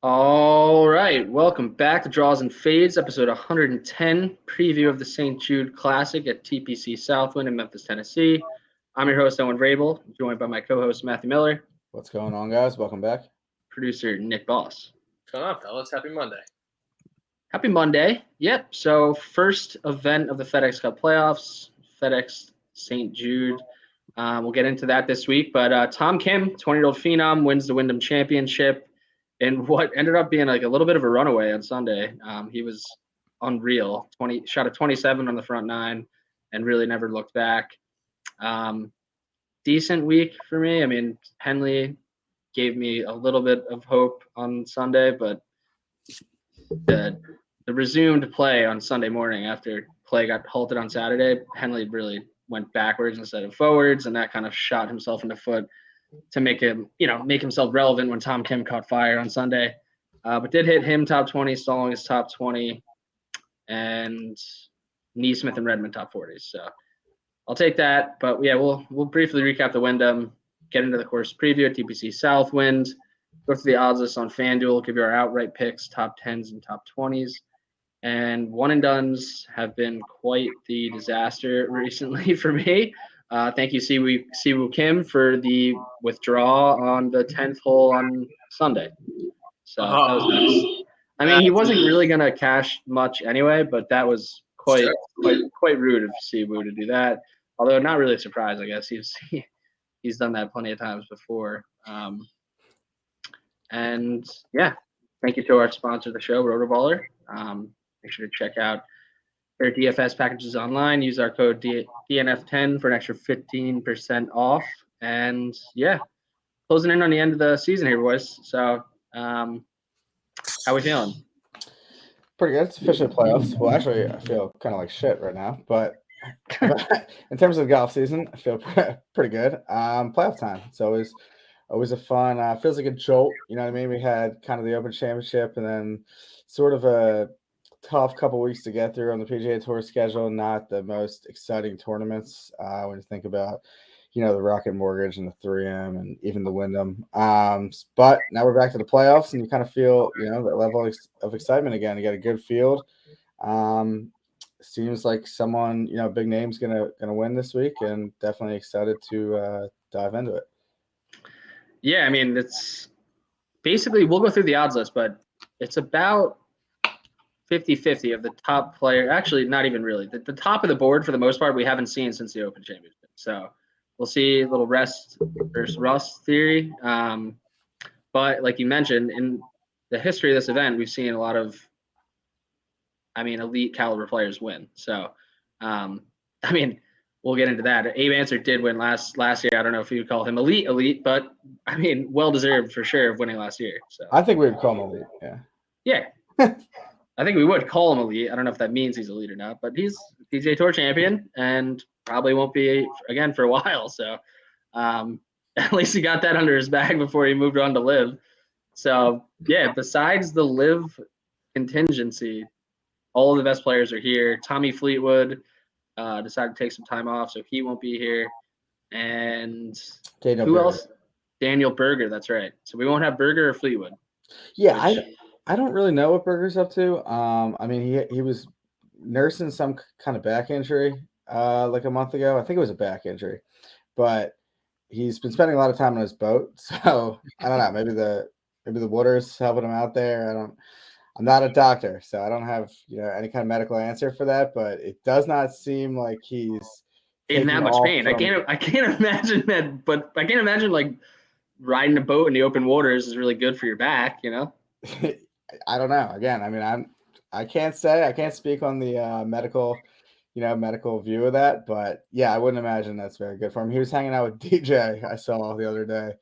All right, welcome back to Draws and Fades, episode 110, preview of the St. Jude Classic at TPC Southwind in Memphis, Tennessee. I'm your host, Owen Vrabel, joined by my co-host, Matthew Miller, What's going on, guys? Welcome back. producer, Nick Boss. What's going on, fellas? Happy Monday. Happy Monday. Yep, so first event of the FedEx Cup playoffs, FedEx St. Jude. We'll get into that this week, but Tom Kim, 20-year-old phenom, wins the Wyndham Championship in what ended up being like a little bit of a runaway on Sunday. He was unreal. Shot a 27 on the front nine and really never looked back. Decent week for me. I mean, Henley gave me a little bit of hope on Sunday, but the resumed play on Sunday morning after play got halted on Saturday, Henley really went backwards instead of forwards, and that kind of shot himself in the foot to make himself relevant when Tom Kim caught fire on Sunday. But did hit him top 20, stalling his top 20, and Neesmith and Redmond top 40s. So I'll take that. But yeah, we'll briefly recap the Wyndham, get into the course preview at TPC Southwind, go through the odds list on FanDuel, give you our outright picks, top 10s and top 20s. And one and dones have been quite the disaster recently for me. Thank you, Siwoo Kim, for the withdrawal on the 10th hole on Sunday. So that was nice. I mean, he wasn't really going to cash much anyway, but that was quite rude of Siwoo to do that. Although not really surprised, I guess. He's done that plenty of times before. And yeah, thank you to our sponsor of the show, Rotoballer. Make sure to check out their DFS packages online. Use our code DNF10 for an extra 15% off. And yeah, closing in on the end of the season here, boys. So how we feeling? Pretty good. It's officially playoffs. Well, actually, I feel kind of like shit right now. But in terms of golf season, I feel pretty good. Playoff time. It's always a fun. Feels like a jolt. You know what I mean? We had kind of the Open Championship and then sort of a tough couple weeks to get through on the PGA Tour schedule. Not the most exciting tournaments when you think about, the Rocket Mortgage and the 3M and even the Wyndham. But now we're back to the playoffs, and you kind of feel, that level of excitement again. You got a good field. Seems like someone, big name's gonna win this week, and definitely excited to dive into it. Yeah, I mean, it's basically, we'll go through the odds list, but it's about 50-50 of the top player. Actually, not even really. The top of the board, for the most part, we haven't seen since the Open Championship. So we'll see a little rest versus rust theory. But like you mentioned, in the history of this event, we've seen a lot of, elite caliber players win. So, we'll get into that. Abe Answer did win last year. I don't know if you would call him elite, but well-deserved for sure of winning last year. So I think we would call him elite, yeah. Yeah. I think we would call him elite. I don't know if that means he's elite or not, but he's PGA Tour champion and probably won't be again for a while. So at least he got that under his bag before he moved on to LIV. So, yeah, besides the LIV contingency, all of the best players are here. Tommy Fleetwood decided to take some time off, so he won't be here. And who else? Daniel Berger, that's right. So we won't have Berger or Fleetwood. Yeah, I don't really know what Berger's up to. He was nursing some kind of back injury like a month ago. I think it was a back injury, but he's been spending a lot of time on his boat. So I don't know. Maybe the water's helping him out there. I'm not a doctor, so I don't have any kind of medical answer for that. But it does not seem like he's in that much pain. I can't imagine that. But I can't imagine like riding a boat in the open waters is really good for your back. I don't know. Again, I can't speak on the medical view of that, but yeah, I wouldn't imagine that's very good for him. He was hanging out with DJ, I saw the other day,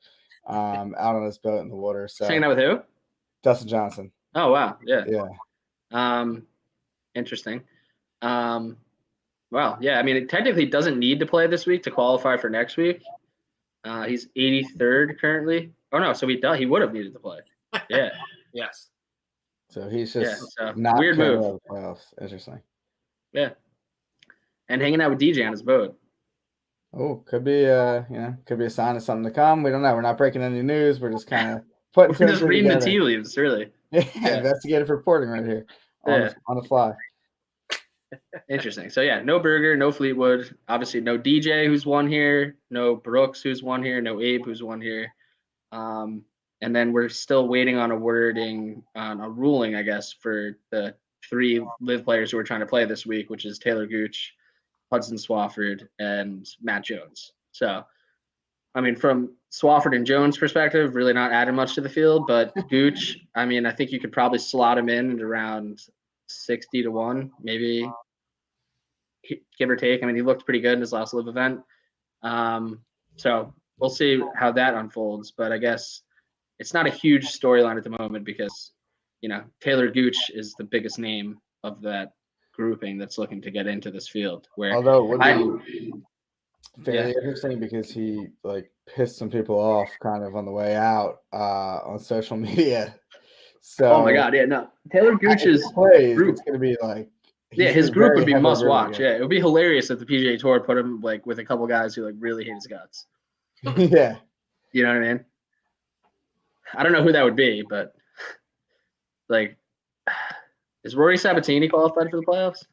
out on his boat in the water. So hanging out with who? Dustin Johnson. Oh wow, yeah. Yeah. Interesting. Well, yeah. It technically doesn't need to play this week to qualify for next week. He's 83rd currently. Oh no, so he would have needed to play. Yeah. Yes. So he's just not weird move. Playoffs. Interesting. Yeah. And hanging out with DJ on his boat. Oh, could be a sign of something to come. We don't know. We're not breaking any news. We're just kind of putting two We're and just two reading the together. tea leaves, really. Yeah, investigative reporting right here on the fly. Interesting. So yeah, no Berger, no Fleetwood. Obviously, no DJ who's won here, no Brooks who's won here, no Abe who's won here. And then we're still waiting on a ruling, I guess, for the 3 live players who are trying to play this week, which is Taylor Gooch, Hudson Swafford, and Matt Jones. So, I mean, from Swafford and Jones' perspective, really not adding much to the field. But Gooch, I mean, I think you could probably slot him in at around 60-1, maybe, give or take. I mean, he looked pretty good in his last live event. So we'll see how that unfolds. But I guess it's not a huge storyline at the moment because, Taylor Gooch is the biggest name of that grouping that's looking to get into this field. Although it would be fairly interesting because he pissed some people off kind of on the way out on social media. So oh my God, yeah, no. Taylor Gooch's group, it's gonna be his group would be must watch. Yeah, it would be hilarious if the PGA Tour put him with a couple guys who really hate his guts. Yeah, you know what I mean. I don't know who that would be, but is Rory Sabatini qualified for the playoffs?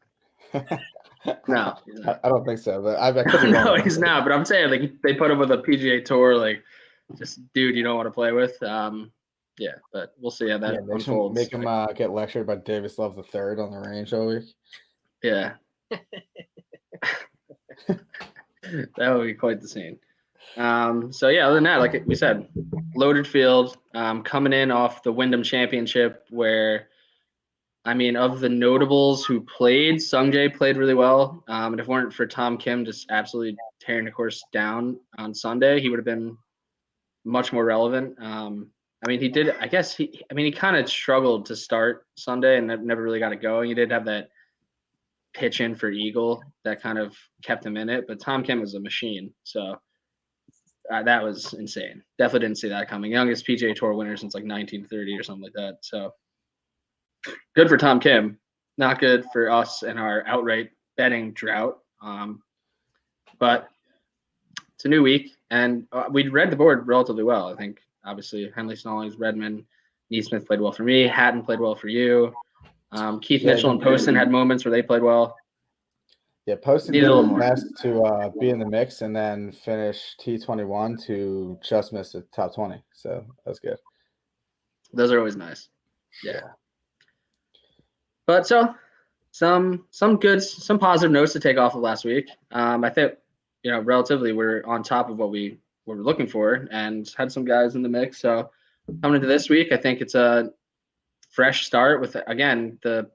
No, I don't think so. But I could be wrong. No, he's not. But I'm saying they put him with a PGA Tour just dude you don't want to play with. Yeah, but we'll see how that unfolds. Make him get lectured by Davis Love III on the range all week. Yeah, that would be quite the scene. So yeah, other than that, like we said, loaded field. Coming in off the Wyndham Championship, where, I mean, of the notables who played, Sungjae played really well. And if it weren't for Tom Kim just absolutely tearing the course down on Sunday, he would have been much more relevant. I mean, he did. I guess he kind of struggled to start Sunday and never really got it going. He did have that pitch in for eagle that kind of kept him in it, but Tom Kim was a machine. So that was insane. Definitely didn't see that coming. Youngest PGA Tour winner since 1930 or something like that. So good for Tom Kim. Not good for us and our outright betting drought. But it's a new week, and we read the board relatively well. I think, obviously, Henley, Stallings, Redmond, Neesmith played well for me. Hatton played well for you. Keith Mitchell and Poston had moments where they played well. Yeah, Poston did his best to be in the mix and then finish T21 to just miss the top 20. So that's good. Those are always nice. Yeah. But so some positive notes to take off of last week. I think, relatively we're on top of what we were looking for and had some guys in the mix. So coming into this week, I think it's a fresh start with, again, the,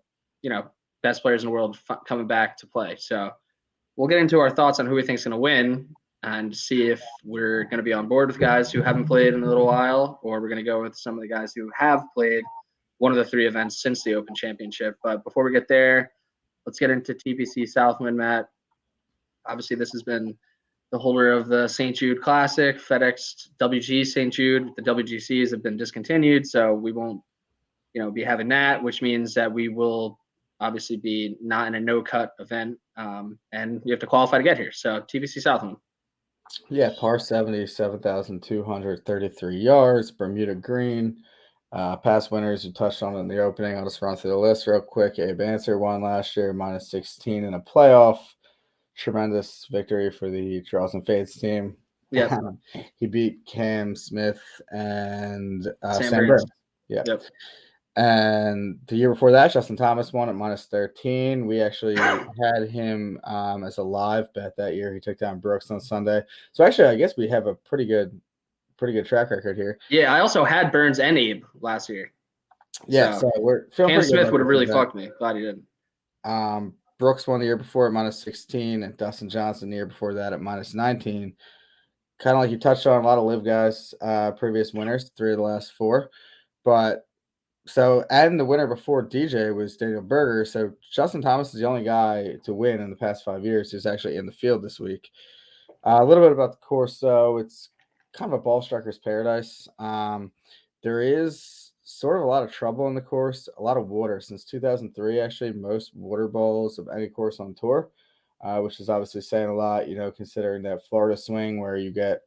best players in the world coming back to play. So we'll get into our thoughts on who we think is going to win and see if we're going to be on board with guys who haven't played in a little while, or we're going to go with some of the guys who have played one of the 3 events since the Open Championship. But before we get there, let's get into TPC Southwind, Matt. Obviously, this has been the holder of the St. Jude Classic, FedEx WG St. Jude. The WGCs have been discontinued, so we won't, be having that, which means that we will obviously be not in a no-cut event, and you have to qualify to get here. So TPC Southwind. Yeah, par 70, 7,233 yards, Bermuda Green. Past winners who touched on it in the opening. I'll just run through the list real quick. Abe Ancer won last year, minus 16 in a playoff. Tremendous victory for the Charleston Fades team. Yeah. He beat Cam Smith and Sam Burns. Yeah. Yep. And the year before that, Justin Thomas won at minus 13. We actually had him as a live bet that year. He took down Brooks on Sunday. So actually, I guess we have a pretty good track record here. Yeah, I also had Burns and Abe last year. Yeah, so we're feeling Cam Smith would have really fucked me. Glad he didn't. Brooks won the year before at minus 16, and Dustin Johnson the year before that at minus 19. Kind of like you touched on, a lot of live guys, previous winners, 3 of the last 4. But so adding the winner before DJ was Daniel Berger. So Justin Thomas is the only guy to win in the past 5 years who's actually in the field this week. A little bit about the course, though. It's kind of a ball striker's paradise. There is sort of a lot of trouble in the course, a lot of water. Since 2003, actually, most water balls of any course on tour, which is obviously saying a lot, considering that Florida swing where you get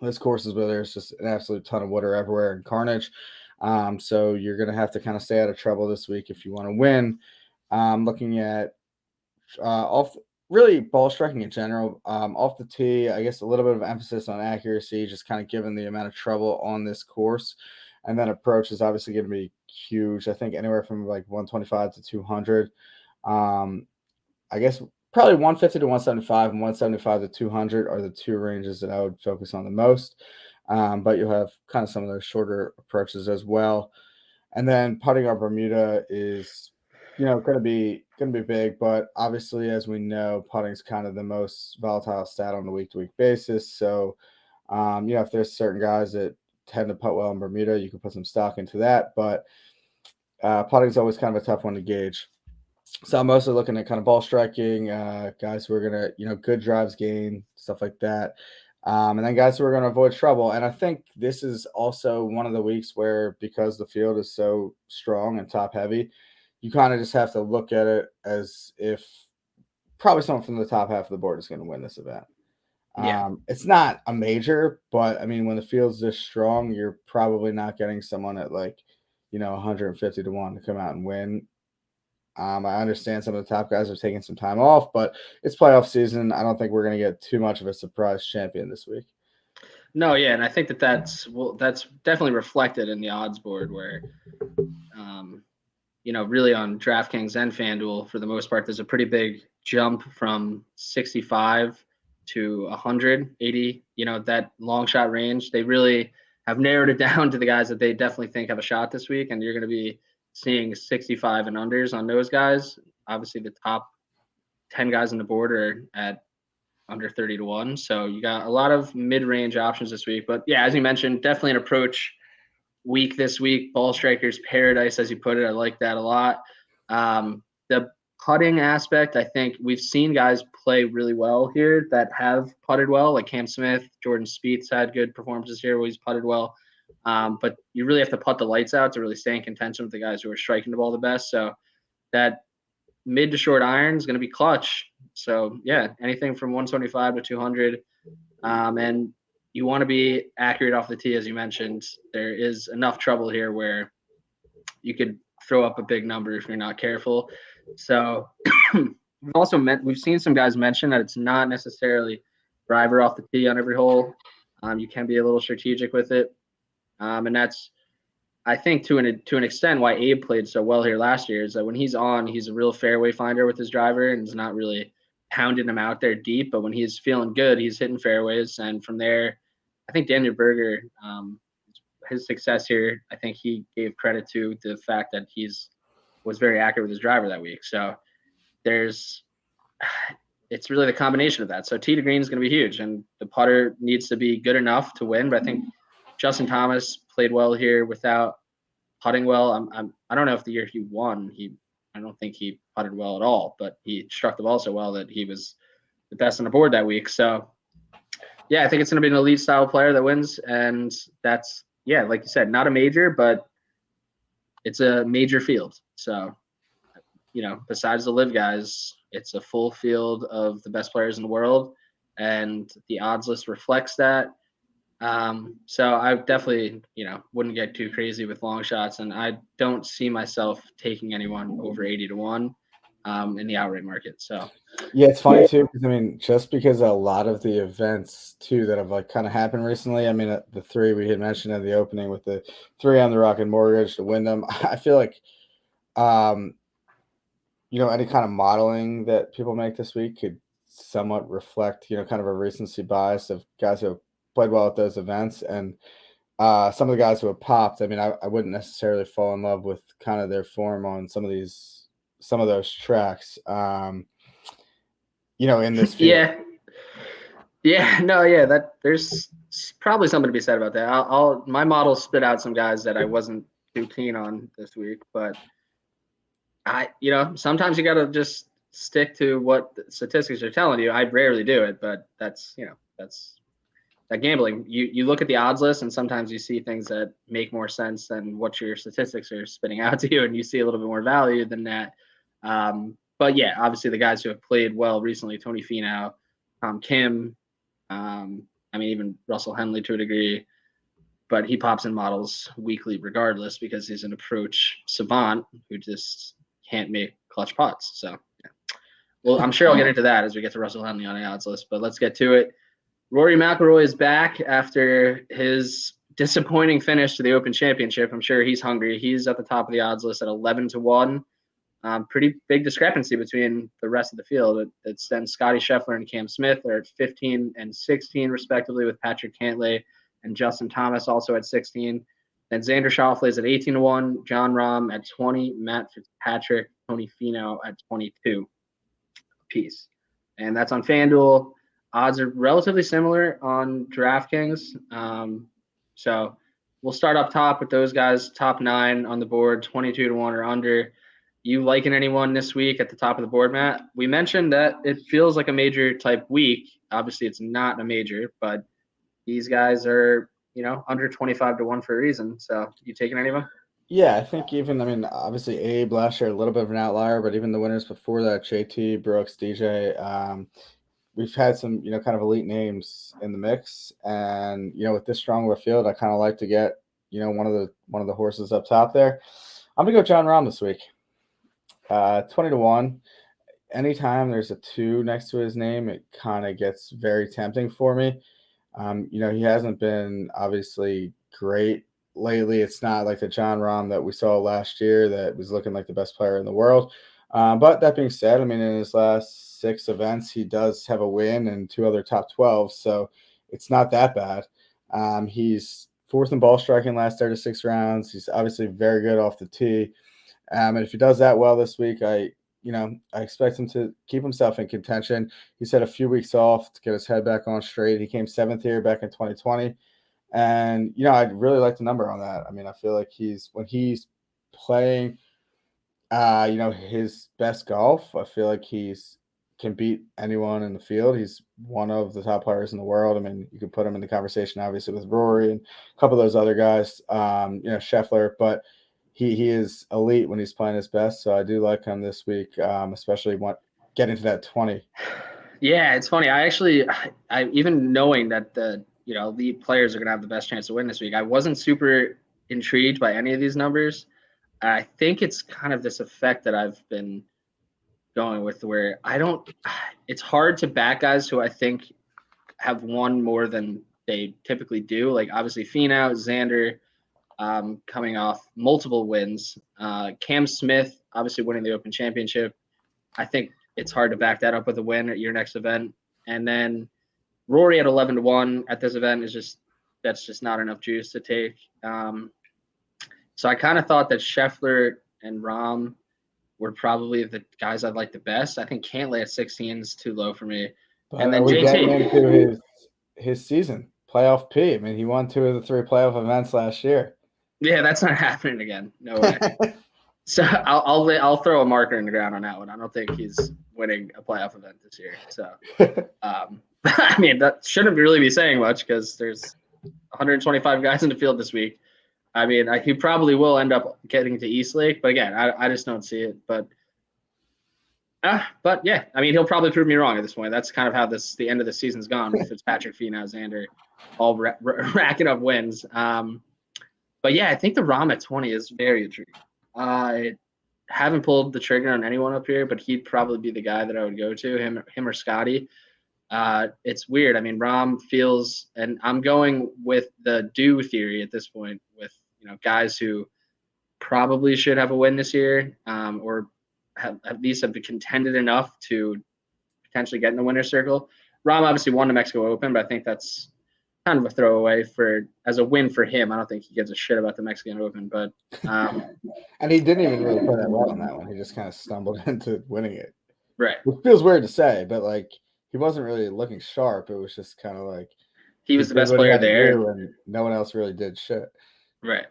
This course is where there's just an absolute ton of water everywhere and carnage. So you're going to have to kind of stay out of trouble this week if you want to win. Looking at off really ball striking in general, off the tee, I guess a little bit of emphasis on accuracy, just kind of given the amount of trouble on this course. And then approach is obviously going to be huge. I think anywhere from like 125 to 200. I guess probably 150 to 175 and 175 to 200 are the two ranges that I would focus on the most. But you'll have kind of some of those shorter approaches as well. And then putting on Bermuda is, going to be big. But obviously, as we know, putting is kind of the most volatile stat on a week-to-week basis. So, if there's certain guys that tend to putt well in Bermuda, you can put some stock into that. But putting is always kind of a tough one to gauge. So I'm mostly looking at kind of ball striking, guys who are going to, good drives gain, stuff like that. And then guys who are going to avoid trouble. And I think this is also one of the weeks where, because the field is so strong and top heavy, you kind of just have to look at it as if probably someone from the top half of the board is going to win this event. Yeah. It's not a major, but I mean, when the field's this strong, you're probably not getting someone at 150 to 1 to come out and win. I understand some of the top guys are taking some time off, but it's playoff season. I don't think we're going to get too much of a surprise champion this week. No, yeah, and I think that's definitely reflected in the odds board where, really on DraftKings and FanDuel for the most part, there's a pretty big jump from 65 to 180. That long shot range. They really have narrowed it down to the guys that they definitely think have a shot this week, and you're going to be seeing 65 and unders on those guys. Obviously, the top 10 guys on the board are at under 30 to 1. So you got a lot of mid-range options this week. But yeah, as you mentioned, definitely an approach week this week. Ball strikers paradise, as you put it. I like that a lot. The putting aspect, I think we've seen guys play really well here that have putted well, like Cam Smith, Jordan Spieth's had good performances here where he's putted well. But you really have to putt the lights out to really stay in contention with the guys who are striking the ball the best. So that mid to short iron is going to be clutch. So yeah, anything from 125 to 200. And you want to be accurate off the tee, as you mentioned. There is enough trouble here where you could throw up a big number if you're not careful. So we've seen some guys mention that it's not necessarily driver off the tee on every hole. You can be a little strategic with it. And that's, I think, to an extent, why Abe played so well here last year is that when he's on, he's a real fairway finder with his driver and is not really pounding them out there deep. But when he's feeling good, he's hitting fairways. And from there, I think Daniel Berger, his success here, I think he gave credit to the fact that was very accurate with his driver that week. So it's really the combination of that. So tee to green is going to be huge, and the putter needs to be good enough to win. But I think Justin Thomas played well here without putting well. I don't know if the year he won, I don't think he putted well at all, but he struck the ball so well that he was the best on the board that week. So yeah, I think it's going to be an elite style player that wins, and that's, yeah, like you said, not a major, but it's a major field. So, besides the live guys, it's a full field of the best players in the world, and the odds list reflects that. So I definitely, wouldn't get too crazy with long shots, and I don't see myself taking anyone over 80 to 1 in the outright market. So yeah, it's funny too, because I mean, just because a lot of the events too that have kind of happened recently, I mean, the three we had mentioned at the opening with the 3 on the Rocket Mortgage, the Wyndham, I feel like any kind of modeling that people make this week could somewhat reflect, kind of a recency bias of guys who have played well at those events. And some of the guys who have popped, I mean, I wouldn't necessarily fall in love with kind of their form on some of those tracks, in this field. That there's probably something to be said about that. My model spit out some guys that I wasn't too keen on this week, but sometimes you got to just stick to what the statistics are telling you. I rarely do it, but that's that gambling. You look at the odds list, and sometimes you see things that make more sense than what your statistics are spitting out to you, and you see a little bit more value than that. But yeah, obviously the guys who have played well recently, Tony Finau, Tom Kim, I mean, even Russell Henley to a degree, but he pops in models weekly regardless because he's an approach savant who just can't make clutch putts. So, yeah. Well, I'm sure I'll get into that as we get to Russell Henley on the odds list, but let's get to it. Rory McIlroy is back after his disappointing finish to the Open Championship. I'm sure he's hungry. He's at the top of the odds list at 11-1. Pretty big discrepancy between the rest of the field. It's then Scotty Scheffler and Cam Smith are at 15 and 16 respectively, with Patrick Cantlay and Justin Thomas also at 16. Then Xander Schauffele is at 18-1, John Rahm at 20, Matt Fitzpatrick, Tony Finau at 22 apiece. And that's on FanDuel. Odds are relatively similar on DraftKings. So we'll start up top with those guys, top 9 on the board, 22-1 or under. You liking anyone this week at the top of the board, Matt? We mentioned that it feels like a major type week. Obviously, it's not a major, but these guys are, under 25-1 for a reason. So you taking any of them? Yeah, I think obviously Abe last year, a little bit of an outlier, but even the winners before that, JT, Brooks, DJ, we've had some, kind of elite names in the mix. And, with this strong of a field, I kind of like to get, one of the horses up top there. I'm going to go John Rahm this week. 20-1. Anytime there's a 2 next to his name, it kind of gets very tempting for me. He hasn't been obviously great lately. It's not like the John Rahm that we saw last year that was looking like the best player in the world. But that being said, in his last 6 events, he does have a win and 2 other top 12. So it's not that bad. He's 4th in ball striking last 36 rounds. He's obviously very good off the tee. And if he does that well this week, I expect him to keep himself in contention. He's had a few weeks off to get his head back on straight. He came 7th here back in 2020. And, I'd really like the number on that. I feel like when he's playing, his best golf, I feel like can beat anyone in the field. He's one of the top players in the world. You could put him in the conversation, obviously, with Rory and a couple of those other guys, Scheffler, but he is elite when he's playing his best. So I do like him this week, especially getting to that 20. Yeah, it's funny. I even knowing that the elite players are going to have the best chance to win this week, I wasn't super intrigued by any of these numbers. I think it's kind of this effect that I've been going with where it's hard to back guys who I think have won more than they typically do. Like obviously Finau, Xander, coming off multiple wins. Cam Smith, obviously winning the Open Championship. I think it's hard to back that up with a win at your next event. And then Rory at 11-1 at this event that's just not enough juice to take. So I kind of thought that Scheffler and Rahm were probably the guys I'd like the best. I think Cantlay at 16 is too low for me. But and then we JT. getting into his season, playoff P. He won 2 of the 3 playoff events last year. Yeah, that's not happening again. No way. So I'll throw a marker in the ground on that one. I don't think he's winning a playoff event this year. So, that shouldn't really be saying much because there's 125 guys in the field this week. He probably will end up getting to East Lake, but again, I just don't see it. But yeah, he'll probably prove me wrong at this point. That's kind of how the end of the season's gone with Fitzpatrick, Finau, Xander, all racking up wins. But yeah, I think the Rahm at 20 is very intriguing. I haven't pulled the trigger on anyone up here, but he'd probably be the guy that I would go to, him or Scotty. It's weird. Rahm feels, and I'm going with the do theory at this point with, guys who probably should have a win this year, or have at least have contended enough to potentially get in the winner's circle. Rahm obviously won the Mexico Open, but I think that's kind of a throwaway as a win for him. I don't think he gives a shit about the Mexican Open, but and he didn't even really play that well on that one. He just kind of stumbled into winning it. Right. It feels weird to say, but he wasn't really looking sharp. It was just kind of he was the best player there, and no one else really did shit. Right.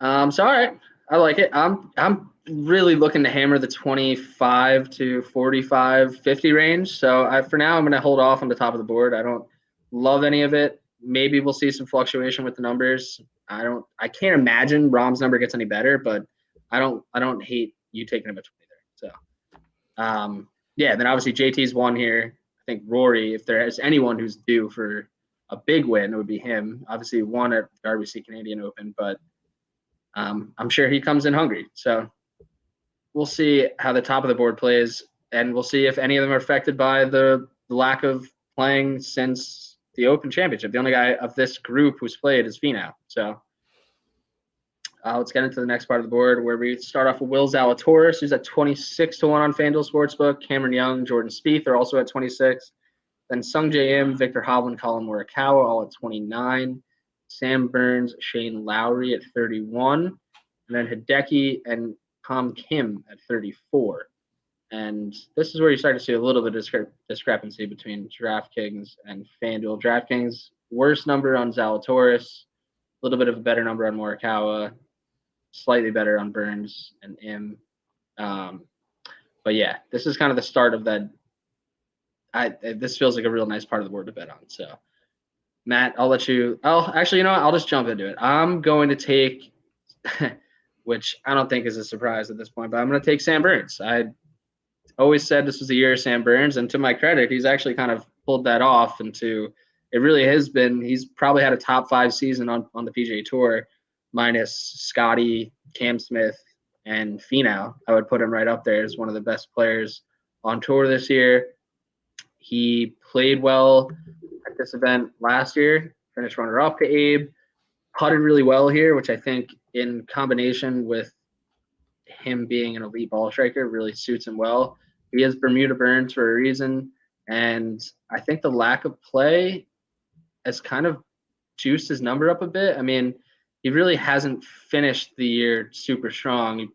So all right, I like it. I'm really looking to hammer the 25 to 45, 50 range. So for now, I'm going to hold off on the top of the board. I don't love any of it. Maybe we'll see some fluctuation with the numbers. I can't imagine Rahm's number gets any better, but I don't hate you taking him at 20 there. So, yeah. Then obviously JT's won here. I think Rory, if there is anyone who's due for a big win, it would be him. Obviously, he won at the RBC Canadian Open, but I'm sure he comes in hungry. So we'll see how the top of the board plays, and we'll see if any of them are affected by the lack of playing since the Open Championship. The only guy of this group who's played is Finau. So let's get into the next part of the board, where we start off with Will Zalatoris, who's at 26-1 on FanDuel Sportsbook. Cameron Young, Jordan Spieth are also at 26. Then Sung J M, Victor Hovland, Colin Morikawa, all at 29. Sam Burns, Shane Lowry at 31. And then Hideki and Tom Kim at 34. And this is where you start to see a little bit of discrepancy between DraftKings and FanDuel. DraftKings, worst number on Zalatoris, a little bit of a better number on Morikawa, slightly better on Burns and Im. But yeah, this is kind of the start of that. This feels like a real nice part of the board to bet on. So, Matt, I'll let you. Actually, you know what? I'll just jump into it. I'm going to take, which I don't think is a surprise at this point, but I'm going to take Sam Burns. I always said this was the year of Sam Burns, and to my credit, he's actually kind of pulled that off into. It really has been. He's probably had a top 5 season on the PGA Tour, minus Scotty, Cam Smith, and Finau. I would put him right up there as one of the best players on tour this year. He played well at this event last year, finished runner-up to Abe, putted really well here, which I think in combination with him being an elite ball striker really suits him well. He is Bermuda Burns for a reason, and I think the lack of play has kind of juiced his number up a bit. I mean, he really hasn't finished the year super strong.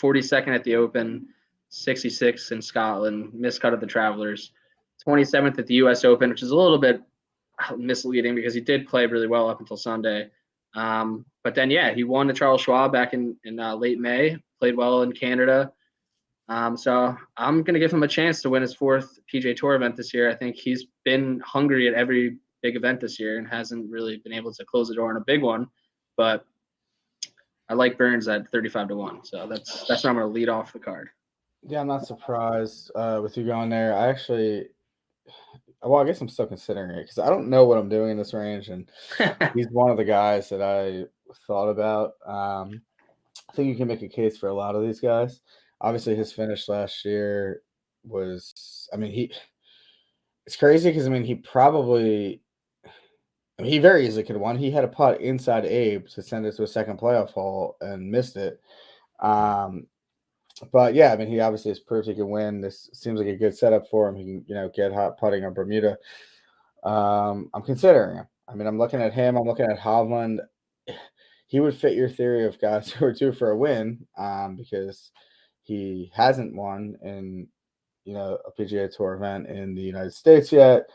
42nd at the Open, 66 in Scotland, miscut at the Travelers, 27th at the U.S. Open, which is a little bit misleading because he did play really well up until Sunday. But then, yeah, he won the Charles Schwab back in late May, played well in Canada. So I'm going to give him a chance to win his 4th PGA Tour event this year. I think he's been hungry at every big event this year and hasn't really been able to close the door on a big one. But I like Burns at 35-1. So that's where I'm going to lead off the card. Yeah, I'm not surprised with you going there. I guess I'm still considering it because I don't know what I'm doing in this range, and he's one of the guys that I thought about. I think you can make a case for a lot of these guys. Obviously, his finish last year was, it's crazy because, he very easily could have won. He had a putt inside Abe to send it to a second playoff hole and missed it. But yeah, he obviously has proved he can win. This seems like a good setup for him. He can, get hot putting on Bermuda. I'm considering him. I'm looking at him. I'm looking at Hovland. He would fit your theory of guys who are due for a win, because he hasn't won in, a PGA Tour event in the United States yet.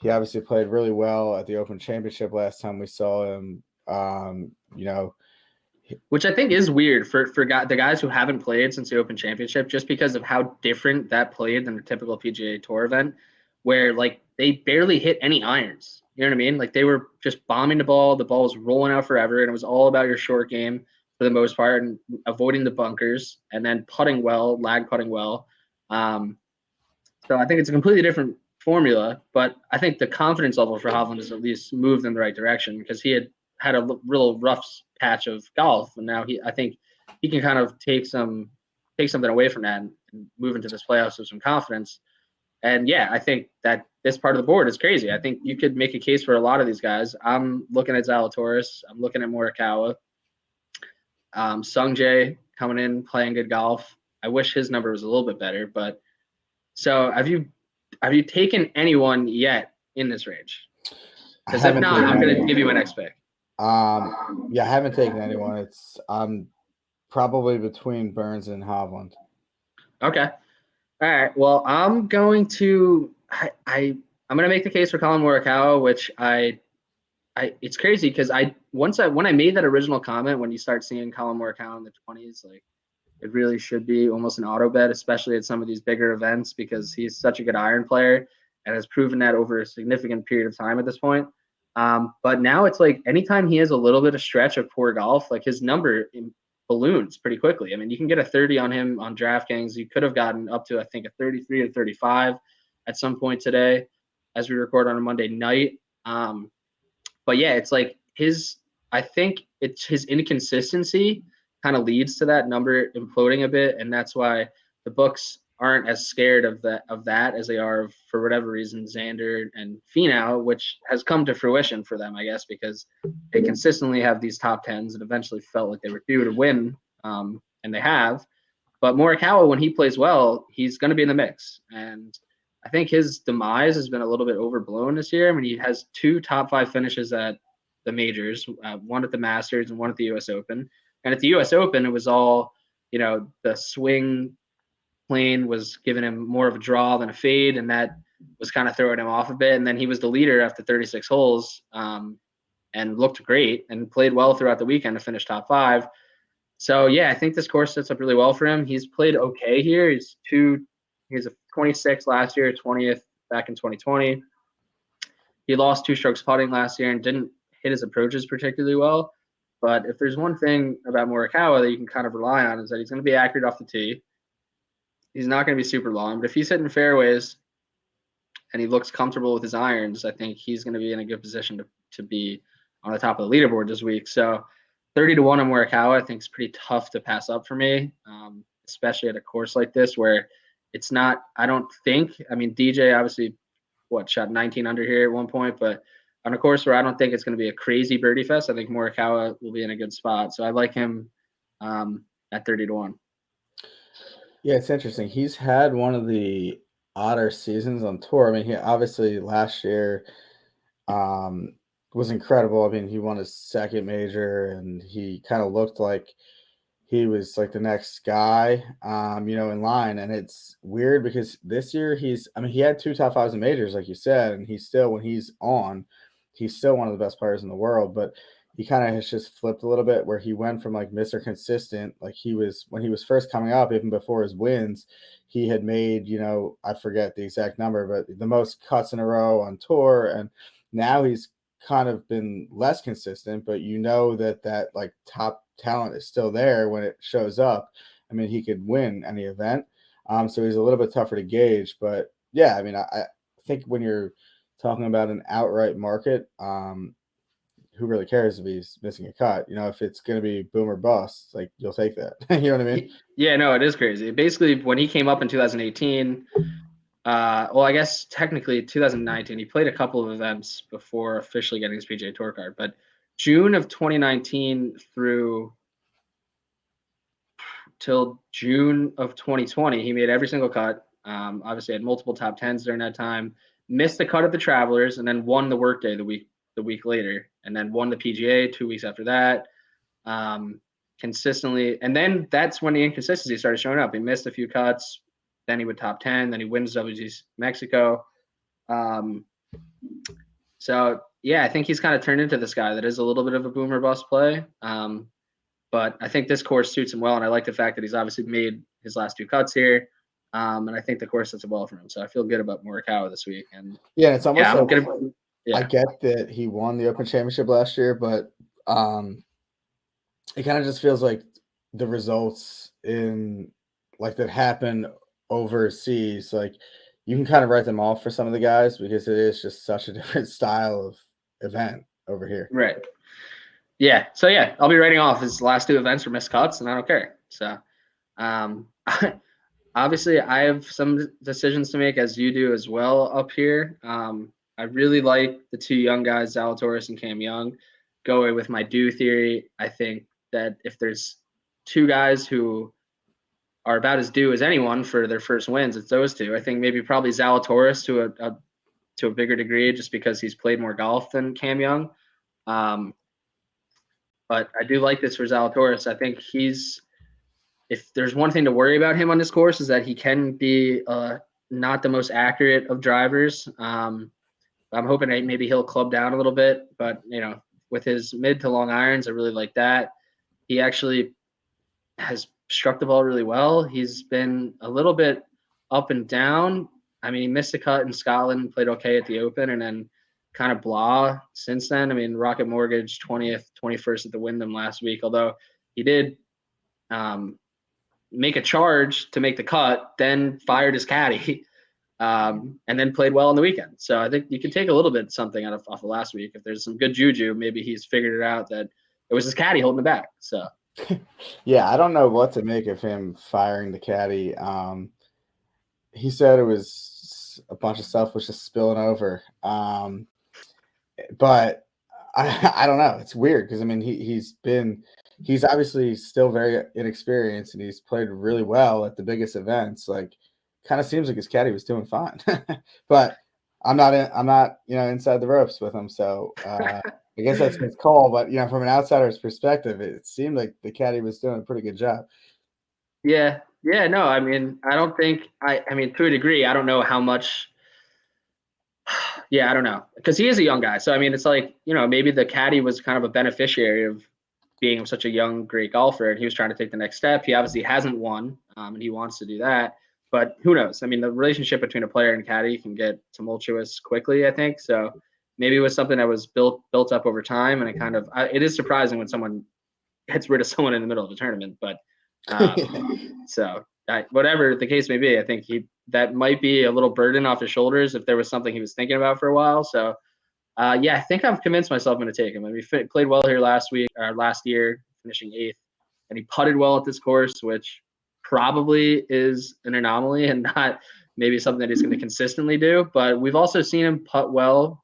He obviously played really well at the Open Championship last time we saw him. Which I think is weird for the guys who haven't played since the Open Championship, just because of how different that played than a typical PGA Tour event, where they barely hit any irons. You know what I mean? They were just bombing the ball was rolling out forever, and it was all about your short game for the most part and avoiding the bunkers and then putting well, lag putting well. So I think it's a completely different formula, but I think the confidence level for Hovland has at least moved in the right direction because he had a real rough patch of golf, and now I think he can kind of take something away from that and move into this playoffs with some confidence. And yeah, I think that this part of the board is crazy. I think you could make a case for a lot of these guys. I'm looking at Zalatoris. I'm looking at Morikawa. Sung Jae coming in, playing good golf. I wish his number was a little bit better, but so have you taken anyone yet in this range? Because if not, I'm going to give you my next pick. I haven't taken anyone. I'm probably between Burns and Hovland. Okay. All right. Well, I'm going to make the case for Colin Morikawa, which it's crazy because when I made that original comment, when you start seeing Colin Morikawa in the 20s, it really should be almost an auto bet, especially at some of these bigger events, because he's such a good iron player and has proven that over a significant period of time at this point. But now it's anytime he has a little bit of stretch of poor golf, his number balloons pretty quickly. You can get a 30 on him on DraftKings. You could have gotten up to, I think, a 33 or 35 at some point today as we record on a Monday night. But yeah, it's like I think it's his inconsistency kind of leads to that number imploding a bit, and that's why the books aren't as scared of that as they are for whatever reason Xander and Finau, which has come to fruition for them, I guess, because they consistently have these top tens and eventually felt like they were due to win, and they have. But Morikawa, when he plays well, he's going to be in the mix, and I think his demise has been a little bit overblown this year. I mean, he has 2 top 5 finishes at the majors, one at the Masters and one at the U.S. Open. And at the U.S. Open, it was all, the swing plane was giving him more of a draw than a fade, and that was kind of throwing him off a bit. And then he was the leader after 36 holes and looked great and played well throughout the weekend to finish top 5. So, yeah, I think this course sets up really well for him. He's played okay here. He's a 26 last year, 20th back in 2020. He lost 2 strokes putting last year and didn't hit his approaches particularly well. But if there's one thing about Morikawa that you can kind of rely on is that he's going to be accurate off the tee. He's not going to be super long, but if he's hitting fairways and he looks comfortable with his irons, I think he's going to be in a good position to be on the top of the leaderboard this week. So 30-1 on Morikawa, I think is pretty tough to pass up for me, especially at a course like this where it's not, I don't think, I mean, DJ obviously, shot 19 under here at one point, but on a course where I don't think it's going to be a crazy birdie fest, I think Morikawa will be in a good spot. So I like him at 30-1. Yeah, it's interesting. He's had one of the odder seasons on tour. I mean, he obviously last year was incredible. I mean, he won his second major, and he kind of looked like he was like the next guy, in line. And it's weird because this year he had 2 top 5s in majors, like you said, and he's still, when he's on, he's still one of the best players in the world. But he kind of has just flipped a little bit where he went from like Mr. Consistent, like when he was first coming up, even before his wins, he had made, I forget the exact number, but the most cuts in a row on tour. And now he's kind of been less consistent, but that like top talent is still there when it shows up. I mean, he could win any event. So he's a little bit tougher to gauge, but yeah, I mean, I think when you're talking about an outright market, who really cares if he's missing a cut? If it's going to be boom or bust, like you'll take that. You know what I mean? Yeah, no, it is crazy. Basically, when he came up in 2018, I guess technically 2019, he played a couple of events before officially getting his PGA Tour card. But June of 2019 through till June of 2020, he made every single cut. Obviously, had multiple top 10s during that time. Missed the cut at the Travelers, and then won the Workday the week later, and then won the PGA 2 weeks after that. Consistently, and then that's when the inconsistency started showing up. He missed a few cuts, then he would top 10, then he wins WGC Mexico. So yeah, I think he's kind of turned into this guy that is a little bit of a boomer bust play. But I think this course suits him well, and I like the fact that he's obviously made his last 2 cuts here. And I think the course sets up well for him. So I feel good about Morikawa this week. And yeah, it's almost I get that he won the Open Championship last year, but it kind of just feels like the results in like that happen overseas, like you can kind of write them off for some of the guys because it is just such a different style of event over here. Right. Yeah. So yeah, I'll be writing off his last 2 events for missed cuts, and I don't care. So obviously I have some decisions to make, as you do as well up here. I really like the 2 young guys, Zalatoris and Cam Young. Go away with my do theory. I think that if there's 2 guys who are about as due as anyone for their first wins, it's those 2. I think maybe probably Zalatoris to a bigger degree, just because he's played more golf than Cam Young. But I do like this for Zalatoris. I think if there's one thing to worry about him on this course, is that he can be not the most accurate of drivers. I'm hoping that maybe he'll club down a little bit, but with his mid to long irons, I really like that. He actually has struck the ball really well. He's been a little bit up and down. I mean, he missed a cut in Scotland, played okay at the Open, and then kind of blah since then. I mean, Rocket Mortgage 20th, 21st at the Wyndham last week, although he did make a charge to make the cut, then fired his caddy. and then played well on the weekend. So I think you can take a little bit something off of last week. If there's some good juju, maybe he's figured it out that it was his caddy holding him back. So Yeah, I don't know what to make of him firing the caddy. He said it was a bunch of stuff was just spilling over. But I don't know. It's weird because I mean he's obviously still very inexperienced and he's played really well at the biggest events. Like, kind of seems like his caddy was doing fine, but I'm not inside the ropes with him, so I guess that's his call. But from an outsider's perspective, it seemed like the caddy was doing a pretty good job. yeah, no, I mean, I don't think I mean, to a degree, I don't know how much. Yeah, I don't know, because he is a young guy. So I mean, it's like maybe the caddy was kind of a beneficiary of being such a young, great golfer, and he was trying to take the next step. He obviously hasn't won, and he wants to do that. But who knows? I mean, the relationship between a player and caddy can get tumultuous quickly, I think. So maybe it was something that was built up over time, and it is surprising when someone gets rid of someone in the middle of a tournament. But so whatever the case may be, I think that might be a little burden off his shoulders if there was something he was thinking about for a while. So I think I've convinced myself I'm going to take him. I mean, he played well here last year, finishing 8th, and he putted well at this course, which probably is an anomaly and not maybe something that he's going to consistently do. But we've also seen him putt well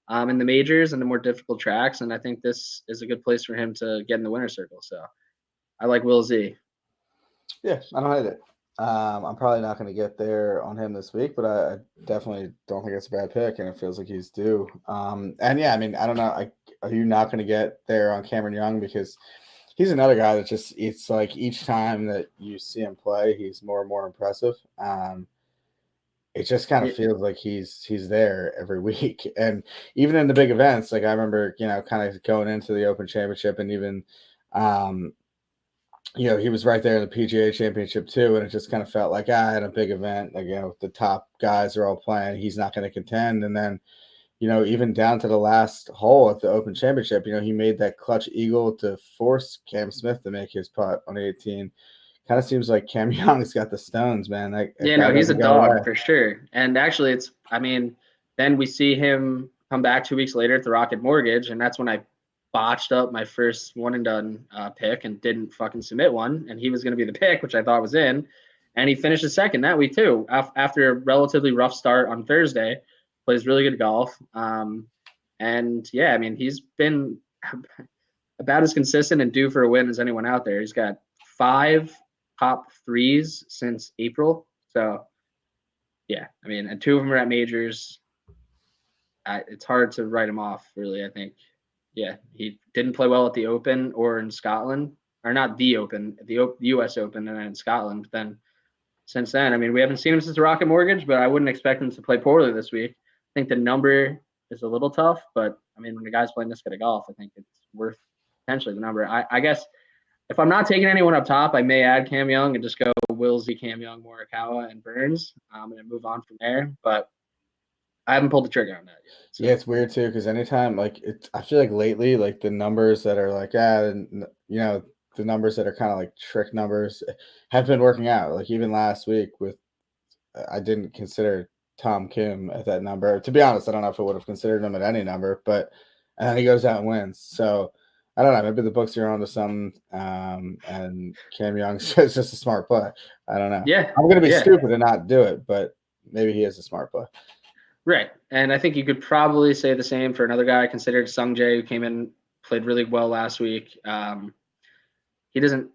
in the majors and the more difficult tracks, and I think this is a good place for him to get in the winner's circle. So I like Will Z. Yeah, I don't hate it. I'm probably not going to get there on him this week, but I definitely don't think it's a bad pick, and it feels like he's due. And yeah, I mean, I don't know. Are you not going to get there on Cameron Young? Because he's another guy that it's like each time that you see him play, he's more and more impressive. It just kind of feels like he's there every week. And even in the big events, like I remember, kind of going into the Open Championship and even he was right there in the PGA Championship too, and it just kind of felt like in a big event, like the top guys are all playing, he's not going to contend. And then, even down to the last hole at the Open Championship, he made that clutch eagle to force Cam Smith to make his putt on 18. Kind of seems like Cam Young's got the stones, man. He's a dog for sure. And actually, then we see him come back 2 weeks later at the Rocket Mortgage, and that's when I botched up my first one and done pick and didn't fucking submit one, and he was going to be the pick, which I thought was in, and he finished second that week too after a relatively rough start on Thursday. Plays really good golf, and yeah, I mean, he's been about as consistent and due for a win as anyone out there. He's got 5 top 3s since April, so yeah, I mean, and 2 of them are at majors. It's hard to write him off, really. I think. Yeah, he didn't play well at the Open or in Scotland, or not the Open, the U.S. Open, and then in Scotland. Then since then, I mean, we haven't seen him since the Rocket Mortgage, but I wouldn't expect him to play poorly this week. I think the number is a little tough, but I mean, when the guy's playing this good of golf, I think it's worth potentially the number. I guess if I'm not taking anyone up top, I may add Cam Young and just go Will Z, Cam Young, Morikawa, and Burns, and move on from there. But I haven't pulled the trigger on that yet. So. Yeah, it's weird too because anytime I feel like lately, like the numbers that are like the numbers that are kind of like trick numbers have been working out. Like even last week I didn't consider Tom Kim at that number. To be honest, I don't know if I would have considered him at any number, and then he goes out and wins. So I don't know. Maybe the books are onto something, and Cam Young's just a smart play. I don't know. Yeah, I'm gonna be stupid and not do it, but maybe he is a smart play. Right. And I think you could probably say the same for another guy considered Sung Jae, who came in, played really well last week. He doesn't,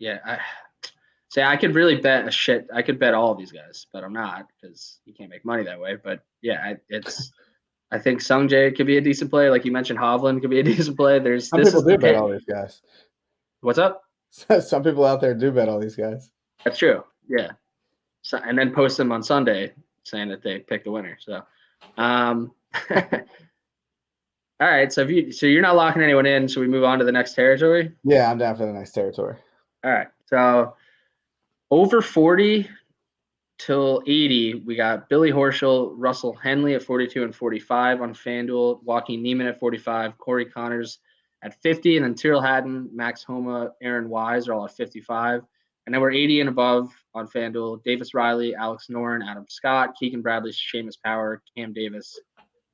I could really bet I could bet all of these guys, but I'm not because you can't make money that way. But yeah, I think Sung Jae could be a decent play. Like you mentioned, Hovland could be a decent play. Some people do bet all these guys. What's up? Some people out there do bet all these guys. That's true. Yeah. So, and then post them on Sunday saying that they picked the winner. So, all right. So you're not locking anyone in. Should we move on to the next territory? Yeah, I'm down for the next territory. All right. So over 40 till 80, we got Billy Horschel, Russell Henley at 42 and 45 on FanDuel, Joaquin Niemann at 45, Corey Connors at 50, and then Tyrrell Hatton, Max Homa, Aaron Wise are all at 55. And then we're 80 and above on FanDuel. Davis Riley, Alex Noren, Adam Scott, Keegan Bradley, Seamus Power, Cam Davis,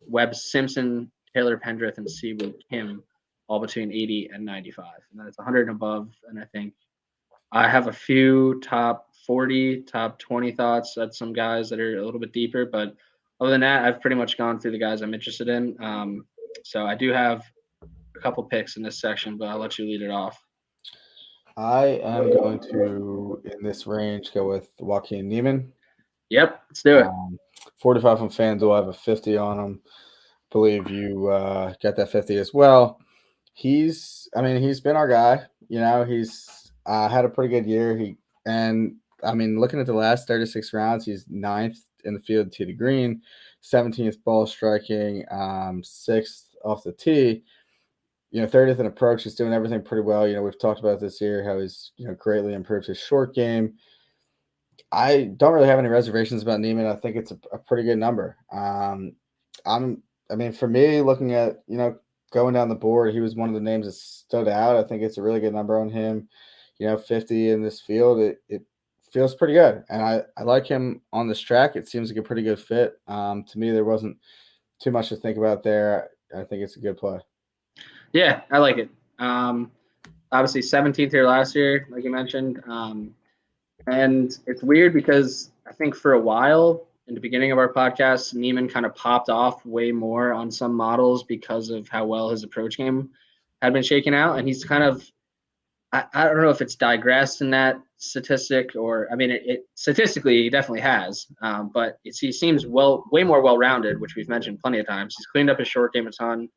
Webb Simpson, Taylor Pendrith, and Siwoo Kim, all between 80 and 95. And then it's 100 and above. And I think I have a few top 40, top 20 thoughts at some guys that are a little bit deeper. But other than that, I've pretty much gone through the guys I'm interested in. So I do have a couple picks in this section, but I'll let you lead it off. I am going to, in this range, go with Joaquin Niemann. Yep, let's do it. 45 on FanDuel. I have a 50 on him. Believe you got that 50 as well. He's been our guy. He's had a pretty good year. Looking at the last 36 rounds, he's 9th in the field tee to green, 17th ball striking, 6th off the tee. 30th in approach. He's doing everything pretty well. We've talked about this year, how he's, greatly improved his short game. I don't really have any reservations about Neiman. I think it's a pretty good number. For me, looking at, going down the board, he was one of the names that stood out. I think it's a really good number on him. 50 in this field, it feels pretty good. And I like him on this track. It seems like a pretty good fit. To me, there wasn't too much to think about there. I think it's a good play. Yeah, I like it. Obviously 17th here last year, like you mentioned. And it's weird because I think for a while in the beginning of our podcast, Neiman kind of popped off way more on some models because of how well his approach game had been shaken out. And he's kind of, I don't know if it's digressed in that statistic or, it statistically he definitely has, but he seems way more well-rounded, which we've mentioned plenty of times. He's cleaned up his short game a ton.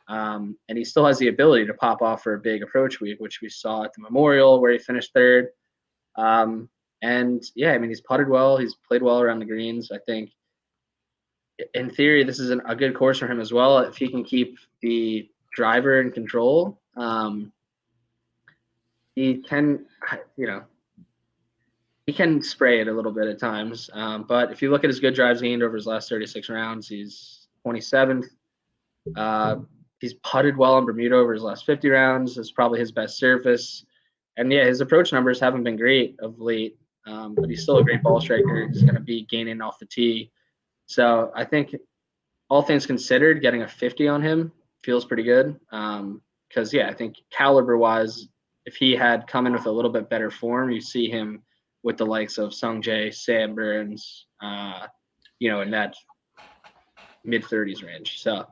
And he still has the ability to pop off for a big approach week, which we saw at the Memorial where he finished 3rd. He's putted well. He's played well around the greens. I think in theory, this is a good course for him as well. If he can keep the driver in control, he can, he can spray it a little bit at times. But if you look at his good drives gained over his last 36 rounds, he's 27th. He's putted well on Bermuda over his last 50 rounds. It's probably his best surface. And, his approach numbers haven't been great of late, but he's still a great ball striker. He's going to be gaining off the tee. So I think all things considered, getting a 50 on him feels pretty good because, I think caliber-wise, if he had come in with a little bit better form, you see him with the likes of Sung Jae, Sam Burns, in that mid-30s range. So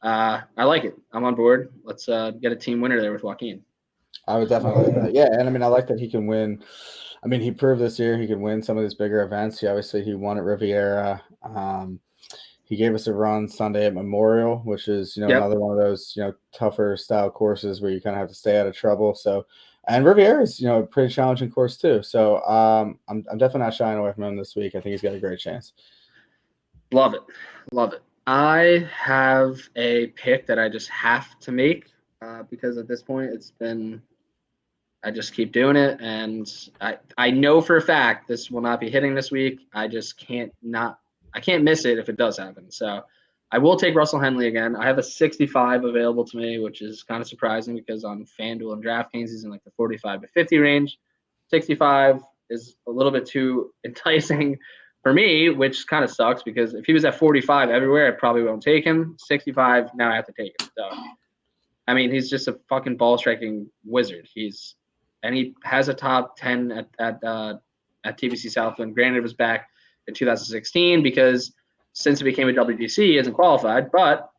I like it. I'm on board. Let's get a team winner there with Joaquin. I would definitely like that. Yeah, and I like that he can win. He proved this year he can win some of these bigger events. He won at Riviera. He gave us a run Sunday at Memorial, which is another one of those tougher style courses where you kind of have to stay out of trouble. So, and Riviera is a pretty challenging course too. So I'm definitely not shying away from him this week. I think he's got a great chance. Love it. I have a pick that I just have to make because at this point I just keep doing it, and I know for a fact this will not be hitting this week. I just can't miss it if it does happen. So I will take Russell Henley again. I have a 65 available to me, which is kind of surprising because on FanDuel and DraftKings he's in like the 45 to 50 range. 65 is a little bit too enticing for me, which kind of sucks because if he was at 45 everywhere, I probably won't take him. 65, now I have to take him. So, he's just a fucking ball striking wizard. He has a top 10 at TPC Southland. Granted, it was back in 2016 because since it became a WGC, he hasn't qualified, but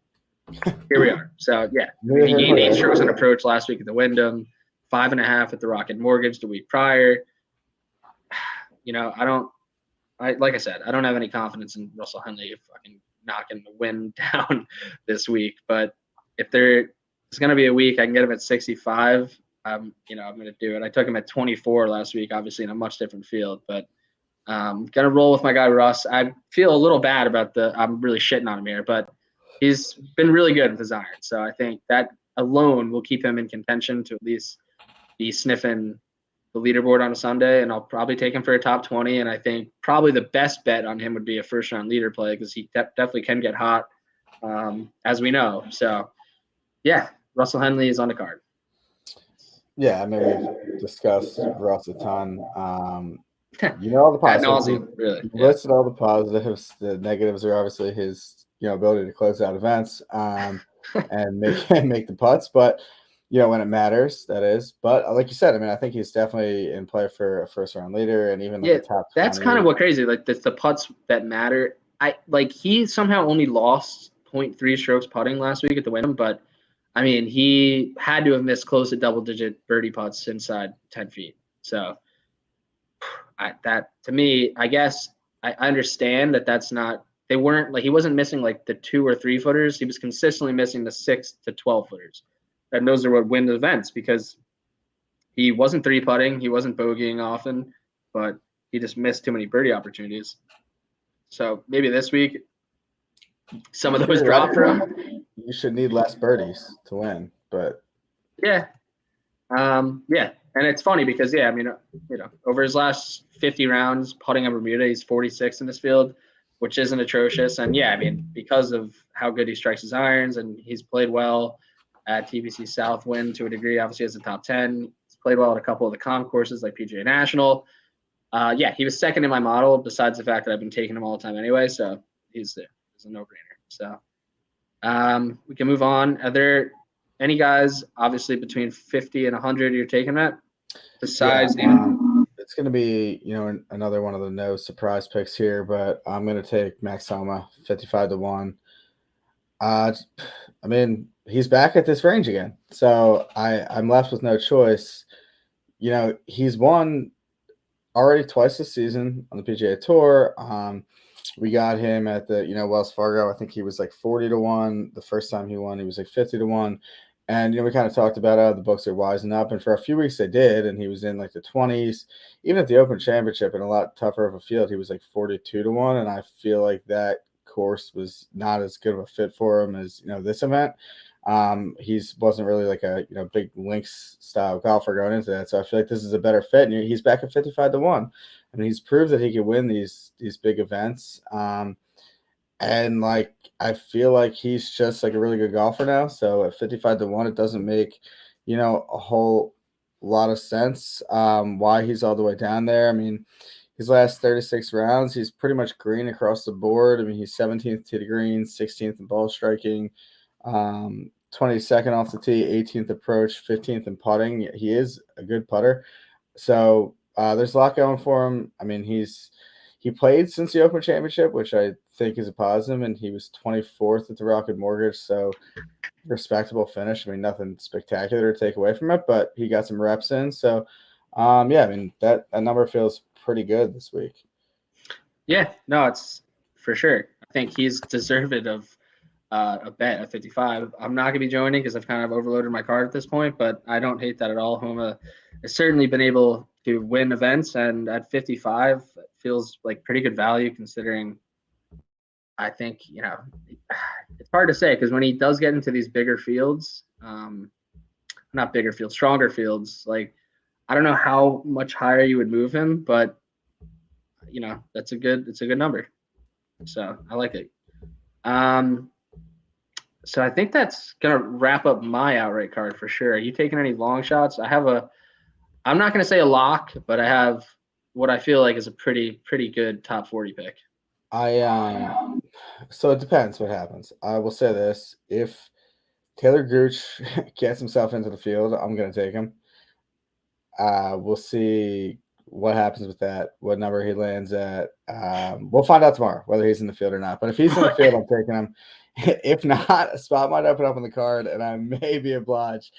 here we are. So, he gained 8 strokes on approach last week at the Wyndham, 5.5 at the Rocket Mortgage the week prior. Like I said, I don't have any confidence in Russell Henley fucking knocking the win down this week. But if there's going to be a week I can get him at 65, I'm going to do it. I took him at 24 last week, obviously in a much different field. But I'm going to roll with my guy Russ. I feel a little bad about I'm really shitting on him here, but he's been really good with his iron. So I think that alone will keep him in contention to at least be sniffing the leaderboard on a Sunday, and I'll probably take him for a top 20. And I think probably the best bet on him would be a first-round leader play because he definitely can get hot, as we know. So, Russell Henley is on the card. Yeah, I mean we've discussed Russ a ton. All the Ad positives. nauseum, really. You Yeah. listed all the positives. The negatives are obviously his ability to close out events and make make the putts, but when it matters, that is. But like you said, I mean, I think he's definitely in play for a first round leader and even like Yeah, a top 20. that's kind of what crazy. Like the putts that matter. He somehow only lost 0.3 strokes putting last week at the Wyndham, but I mean he had to have missed close to double-digit birdie putts inside 10 feet. So that to me, I guess I understand that that's not. They weren't he wasn't missing like the 2 or 3 footers. He was consistently missing the 6 to 12 footers, and those are what win the events because he wasn't 3-putting, he wasn't bogeying often, but he just missed too many birdie opportunities. So maybe this week, some of those drop for him. You should need less birdies to win, but yeah, and it's funny because I mean, over his last 50 rounds putting on Bermuda, he's 46 in this field, which isn't atrocious. And I mean, because of how good he strikes his irons and he's played well at TPC Southwind to a degree, obviously as a top 10. He's played well at a couple of the concourses like PGA National. He was second in my model, besides the fact that I've been taking him all the time anyway. So he's a no-brainer. So we can move on. Are there any guys, obviously, between 50 and 100 you're taking that? Besides it's going to be, another one of the no surprise picks here, but I'm going to take Max Homa, 55-1. I mean, he's back at this range again, so I'm left with no choice. He's won already twice this season on the PGA Tour. We got him at the Wells Fargo. I think he was like 40-1 the first time he won. He was like 50-1, and we kind of talked about how the books are wising up, and for a few weeks they did, and he was in like the 20s. Even at the Open Championship in a lot tougher of a field, he was like 42-1, and I feel like that course was not as good of a fit for him as this event. He wasn't really like a big links style golfer going into that, so I feel like this is a better fit. And he's back at 55-1. I mean, he's proved that he can win these big events, and like I feel like he's just like a really good golfer now. So at 55-1, it doesn't make a whole lot of sense why he's all the way down there. I mean, his last 36 rounds, he's pretty much green across the board. I mean, he's 17th to the green, 16th in ball striking, 22nd off the tee, 18th approach, 15th in putting. He is a good putter. So there's a lot going for him. I mean, he played since the Open Championship, which I think is a positive, and he was 24th at the Rocket Mortgage. So respectable finish. I mean, nothing spectacular to take away from it, but he got some reps in. So I mean, that number feels pretty good this week. Yeah, no, it's for sure. I think he's deserved of a bet at 55. I'm not going to be joining because I've kind of overloaded my card at this point, but I don't hate that at all. Homa has certainly been able to win events, and at 55, it feels like pretty good value considering. I think it's hard to say because when he does get into these bigger fields, not bigger fields, stronger fields, like I don't know how much higher you would move him, but it's a good number. So I like it. So I think that's gonna wrap up my outright card for sure. Are you taking any long shots? I'm not gonna say a lock, but I have what I feel like is a pretty good top 40 pick. So it depends what happens. I will say this: if Taylor Gooch gets himself into the field, I'm gonna take him. We'll see what happens with that, what number he lands at. We'll find out tomorrow whether he's in the field or not. But if he's in the field, I'm taking him. If not, a spot might open up on the card, and I may be obliged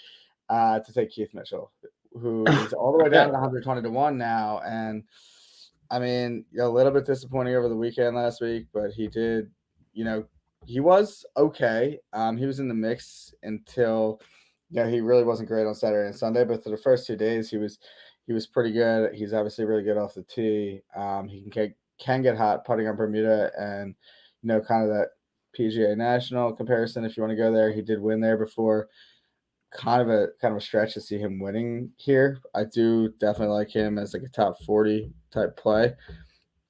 to take Keith Mitchell, who is all the way down to 120-1 now. And I mean, a little bit disappointing over the weekend last week, but he did, he was okay. He was in the mix until he really wasn't great on Saturday and Sunday, but for the first 2 days he was pretty good. He's obviously really good off the tee. He can get hot putting on Bermuda, and kind of that PGA National comparison if you want to go there. He did win there before. Kind of a stretch to see him winning here. I do definitely like him as like a top 40 type play.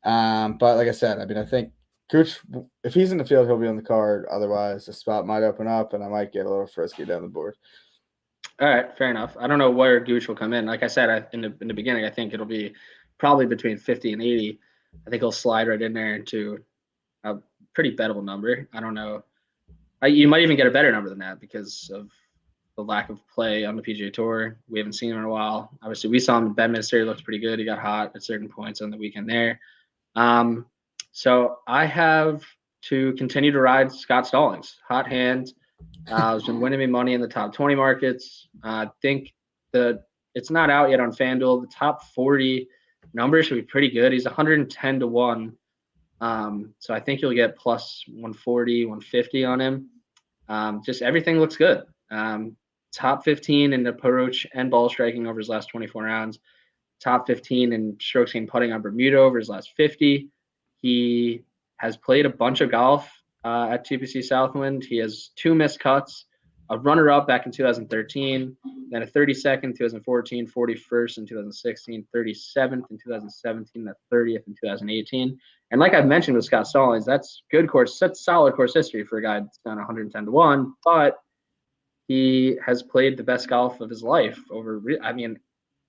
But like I said, I mean, I think Gooch, if he's in the field, he'll be on the card. Otherwise, the spot might open up, and I might get a little frisky down the board. All right, fair enough. I don't know where Gooch will come in. Like I said, in the beginning, I think it'll be probably between 50 and 80. I think he'll slide right in there into a pretty bettable number. I don't know. You might even get a better number than that because of the lack of play on the PGA Tour. We haven't seen him in a while. Obviously, we saw him in Bedminster. He looked pretty good. He got hot at certain points on the weekend there. So I have to continue to ride Scott Stallings. Hot hand. Has been winning me money in the top 20 markets. I think it's not out yet on FanDuel. The top 40 numbers should be pretty good. He's 110 to 1. So I think you'll get plus 140, 150 on him. Just everything looks good. Top 15 in approach and ball striking over his last 24 rounds. Top 15 in strokes gained putting on Bermuda over his last 50. He has played a bunch of golf at TPC Southwind. He has 2 missed cuts, a runner-up back in 2013, then a 32nd in 2014, 41st in 2016, 37th in 2017, the 30th in 2018. And like I've mentioned with Scott Stallings, that's good course, that's solid course history for a guy that's done 110 to 1, but he has played the best golf of his life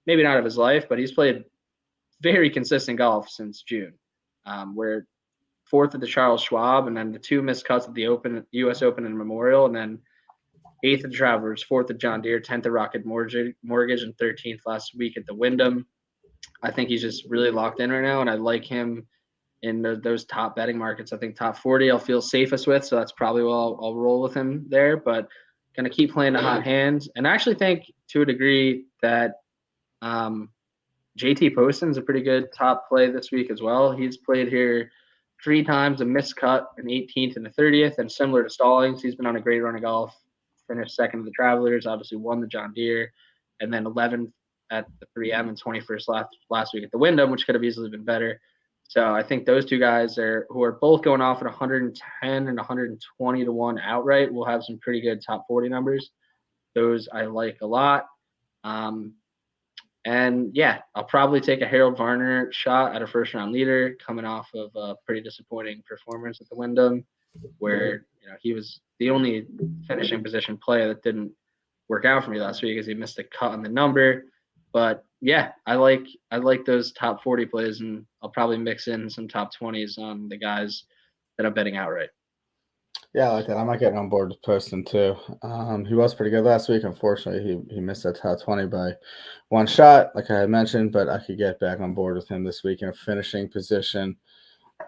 maybe not of his life, but he's played very consistent golf since June, where 4th at the Charles Schwab, and then the 2 missed cuts at the U.S. Open and Memorial, and then 8th at the Travelers, 4th at John Deere, 10th at Rocket Mortgage, and 13th last week at the Wyndham. I think he's just really locked in right now, and I like him in those top betting markets. I think top 40 I'll feel safest with, so that's probably where I'll roll with him there, but going to keep playing the hot hands. And I actually think to a degree that JT Poston's a pretty good top play this week as well. He's played here 3 times, a missed cut, an 18th and a 30th, and similar to Stallings, he's been on a great run of golf. Finished 2nd of the Travelers, obviously won the John Deere, and then 11th at the 3M and 21st last week at the Wyndham, which could have easily been better. So I think those 2 guys who are both going off at 110 and 120 to 1 outright will have some pretty good top 40 numbers. Those I like a lot. And yeah, I'll probably take a Harold Varner shot at a first-round leader coming off of a pretty disappointing performance at the Wyndham, where he was the only finishing position play that didn't work out for me last week as he missed a cut on the number. But yeah, I like those top 40 plays, and I'll probably mix in some top 20s on the guys that I'm betting outright. Yeah, I like that. I might get on board with Poston too. He was pretty good last week. Unfortunately, he missed that top 20 by 1 shot, like I had mentioned, but I could get back on board with him this week in a finishing position.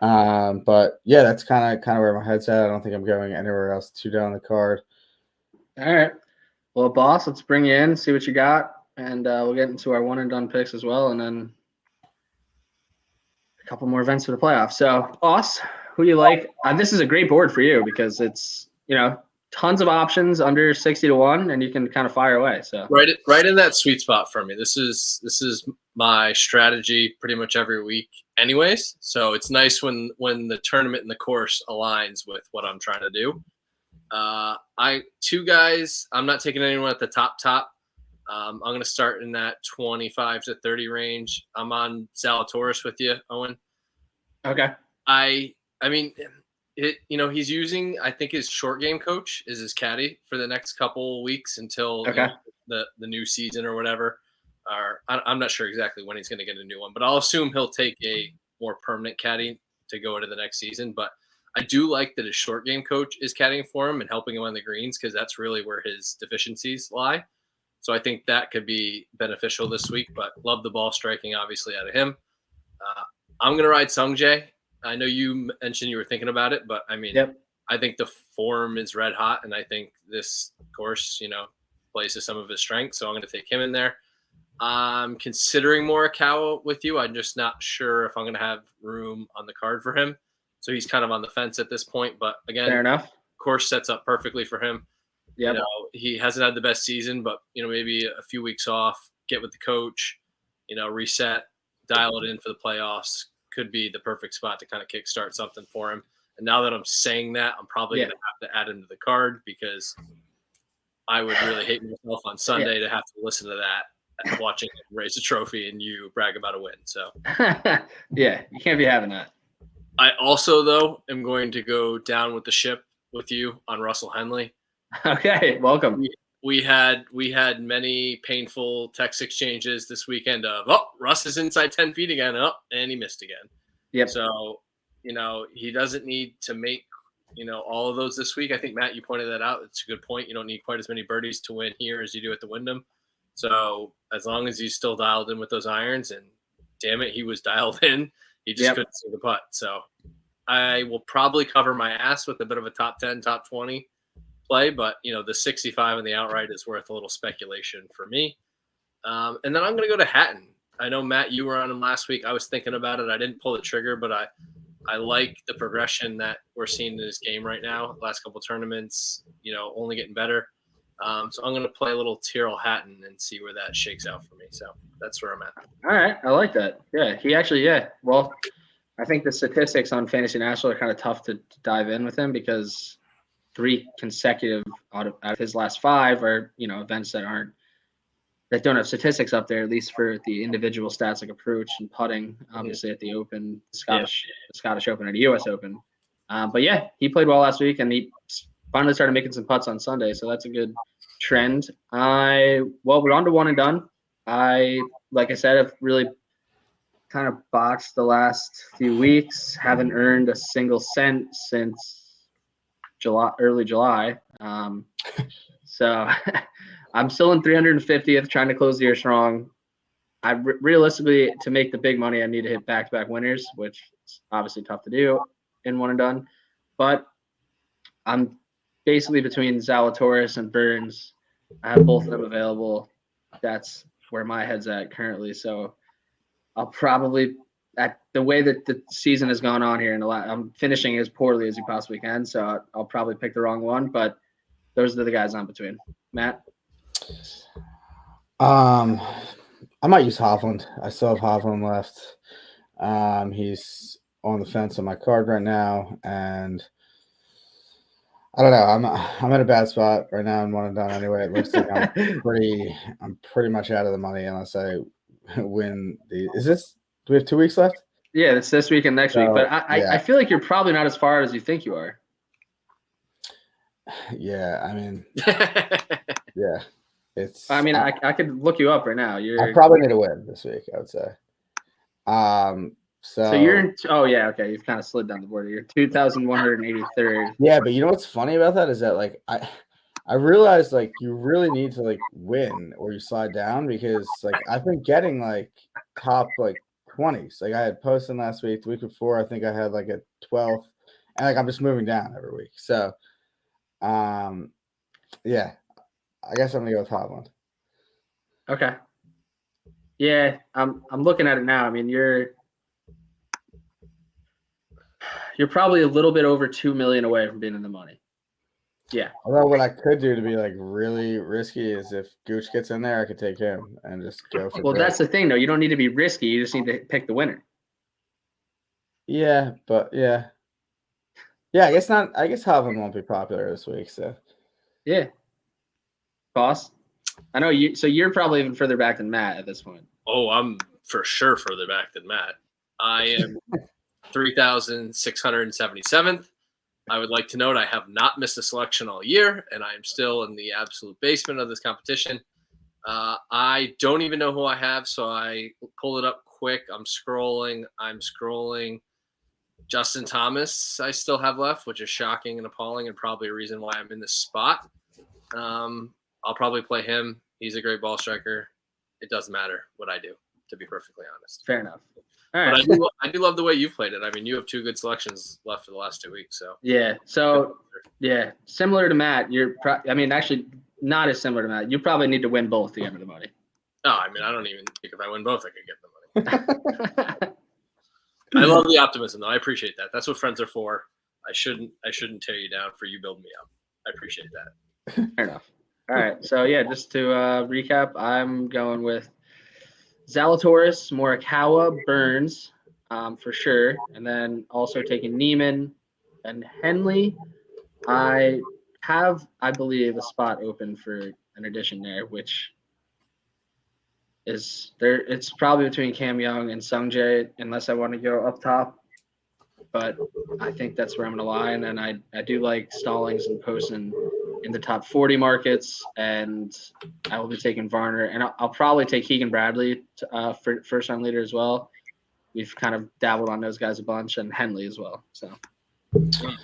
But yeah, that's kind of where my head's at. I don't think I'm going anywhere else too down the card. All right. Well, boss, let's bring you in, see what you got, and we'll get into our one and done picks as well, and then a couple more events for the playoffs. So, boss, who do you like? This is a great board for you because it's tons of options under 60 to 1, and you can kind of fire away. So right in that sweet spot for me. This is my strategy pretty much every week, anyways. So it's nice when the tournament and the course aligns with what I'm trying to do. 2 guys. I'm not taking anyone at the top. I'm going to start in that 25 to 30 range. I'm on Zalatoris with you, Owen. Okay. I mean, he's using, I think his short game coach is his caddy for the next couple weeks until the new season or whatever. Or I'm not sure exactly when he's going to get a new one, but I'll assume he'll take a more permanent caddy to go into the next season. But I do like that his short game coach is caddying for him and helping him on the greens because that's really where his deficiencies lie. So I think that could be beneficial this week, but love the ball striking, obviously, out of him. I'm going to ride Sung Jae. I know you mentioned you were thinking about it, but I mean, I think the form is red hot, and I think this course, plays to some of his strengths. So I'm going to take him in there. I'm considering Morikawa with you. I'm just not sure if I'm going to have room on the card for him. So he's kind of on the fence at this point. But again, fair enough. Course sets up perfectly for him. Yeah, he hasn't had the best season, but maybe a few weeks off, get with the coach, reset, dial it in for the playoffs. Could be the perfect spot to kind of kickstart something for him. And now that I'm saying that, I'm probably going to have to add him to the card because I would really hate myself on Sunday to have to listen to that, watching him raise a trophy and you brag about a win. So yeah, you can't be having that. I also, though, am going to go down with the ship with you on Russell Henley. Okay, welcome. we had many painful text exchanges this weekend of, Russ is inside 10 feet again, and he missed again. Yep. So, he doesn't need to make, all of those this week. I think, Matt, you pointed that out. It's a good point. You don't need quite as many birdies to win here as you do at the Wyndham. So as long as he's still dialed in with those irons, and damn it, he was dialed in. He just couldn't see the putt. So I will probably cover my ass with a bit of a top 10, top 20 play, but the 65 and the outright is worth a little speculation for me. And then I'm going to go to Hatton. I know, Matt, you were on him last week. I was thinking about it. I didn't pull the trigger, but I like the progression that we're seeing in his game right now. The last couple of tournaments, only getting better. So I'm going to play a little Tyrrell Hatton and see where that shakes out for me. So that's where I'm at. All right. I like that. Yeah. He actually, well, I think the statistics on Fantasy National are kind of tough to dive in with him because 3 consecutive out of his last 5 are, events that don't have statistics up there, at least for the individual stats like approach and putting, obviously at the Open, the Scottish Open and the US Open. But yeah, he played well last week and he finally started making some putts on Sunday. So that's a good trend. We're on to one and done. Like I said, I've really kind of boxed the last few weeks. Haven't earned a single cent since early July. So I'm still in 350th, trying to close the year strong. Realistically, to make the big money, I need to hit back-to-back winners, which is obviously tough to do in one and done. But I'm basically between Zalatoris and Burns. I have both of them available. That's where my head's at currently. So I'll probably, at the way that the season has gone on here, I'm finishing as poorly as you possibly can. So I'll probably pick the wrong one, but those are the guys I'm between. Matt? I might use Hovland. I still have Hovland left. He's on the fence on my card right now, and I don't know. I'm in a bad spot right now in one and done anyway. It looks like I'm pretty much out of the money unless I win the. Do we have 2 weeks left? Yeah, it's this week and next week. But I feel like you're probably not as far as you think you are. Yeah, I mean, yeah. I could look you up right now. I probably need to win this week, I would say. So you're in. Oh yeah, okay. You've kind of slid down the board. You're 2,183rd. Yeah, but you know what's funny about that is that like I realized like you really need to like win or you slide down because like I've been getting like top like 20s. Like I had posted last week, the week before I think I had like a 12th, and like I'm just moving down every week. So, yeah. I guess I'm gonna go with Hovland. Okay. Yeah, I'm looking at it now. I mean, you're probably a little bit over 2 million away from being in the money. Yeah. Although what I could do to be like really risky is if Gooch gets in there, I could take him and just go for. Well, that's the thing, though. You don't need to be risky. You just need to pick the winner. Yeah, but yeah. I guess not. I guess Hovland won't be popular this week. So. Yeah. Boss, I know you. So you're probably even further back than Matt at this point. Oh, I'm for sure further back than Matt. I am 3,677th. I would like to note I have not missed a selection all year, and I am still in the absolute basement of this competition. I don't even know who I have, so I pulled it up quick. I'm scrolling. Justin Thomas I still have left, which is shocking and appalling and probably a reason why I'm in this spot. I'll probably play him. He's a great ball striker. It doesn't matter what I do, to be perfectly honest. Fair enough. All right. But I do love the way you've played it. I mean, you have 2 good selections left for the last 2 weeks. So yeah. So yeah, similar to Matt. Actually not as similar to Matt. You probably need to win both to get me the money. No, I mean, I don't even think if I win both, I could get the money. I love the optimism, though. I appreciate that. That's what friends are for. I shouldn't tear you down for you building me up. I appreciate that. Fair enough. All right. So, yeah, just to recap, I'm going with Zalatoris, Morikawa, Burns for sure. And then also taking Neiman and Henley. I have, I believe, a spot open for an addition there, which is there. It's probably between Cam Young and Sungjae, unless I want to go up top. But I think that's where I'm going to lie. And then I do like Stallings and Poston in the top 40 markets, and I will be taking Varner, and I'll probably take Keegan Bradley for first-round leader as well. We've kind of dabbled on those guys a bunch, and Henley as well. So,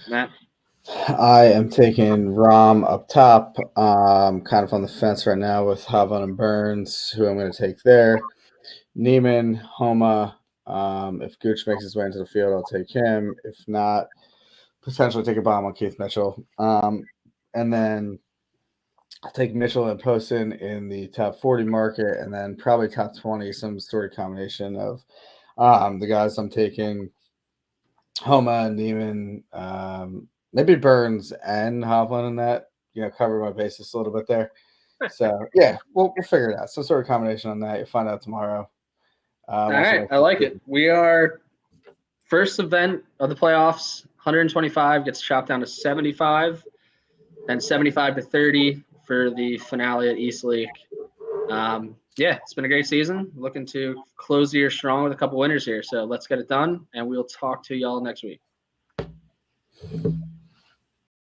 Matt? I am taking Rom up top. Kind of on the fence right now with Havon and Burns, who I'm going to take there. Neiman, Homa. If Gooch makes his way into the field, I'll take him. If not, potentially take a bomb on Keith Mitchell. And then I'll take Mitchell and Poston in the top 40 market, and then probably top 20, some sort of combination of the guys I'm taking. Homa, Neiman, maybe Burns and Hovland in that, cover my bases a little bit there. So, yeah, we'll figure it out. Some sort of combination on that. You'll find out tomorrow. All right, I like it. We are first event of the playoffs. 125 gets chopped down to 75, and 75 to 30 for the finale at East Lake. Yeah, it's been a great season. Looking to close the year strong with a couple winners here. So let's get it done, and we'll talk to y'all next week.